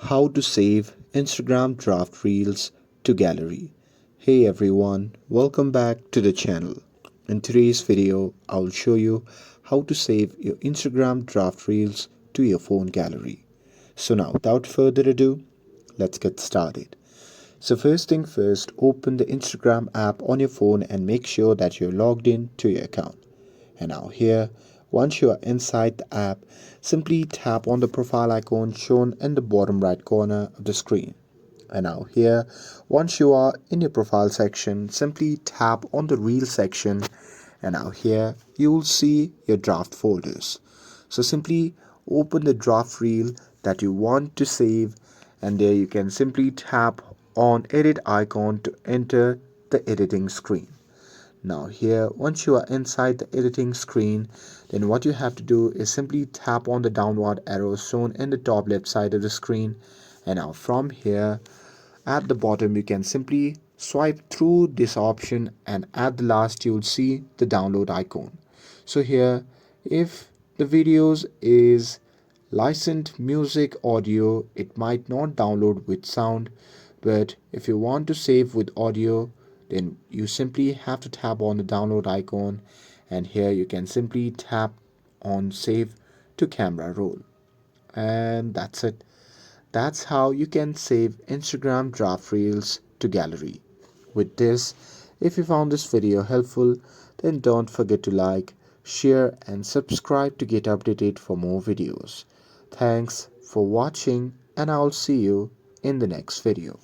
How to save Instagram draft reels to gallery. Hey everyone, welcome back to the channel. In today's video, I'll show you how to save your Instagram draft reels to your phone gallery. So now, without further ado, let's get started. So first thing first, open the Instagram app on your phone and make sure that you're logged in to your account. And now here, once you are inside the app, simply tap on the profile icon shown in the bottom right corner of the screen. And now here, once you are in your profile section, simply tap on the reel section. And now here, you will see your draft folders. So simply open the draft reel that you want to save, and there you can simply tap on edit icon to enter the editing screen. Now here, once you are inside the editing screen, then what you have to do is simply tap on the downward arrow shown in the top left side of the screen. And now from here, at the bottom, you can simply swipe through this option, and at the last you'll see the download icon. So here, if the videos is licensed music audio, it might not download with sound, but if you want to save with audio, then you simply have to tap on the download icon, and here you can simply tap on save to camera roll, and that's it. That's how you can save Instagram draft reels to gallery. With this, if you found this video helpful, then don't forget to like, share and subscribe to get updated for more videos. Thanks for watching, and I'll see you in the next video.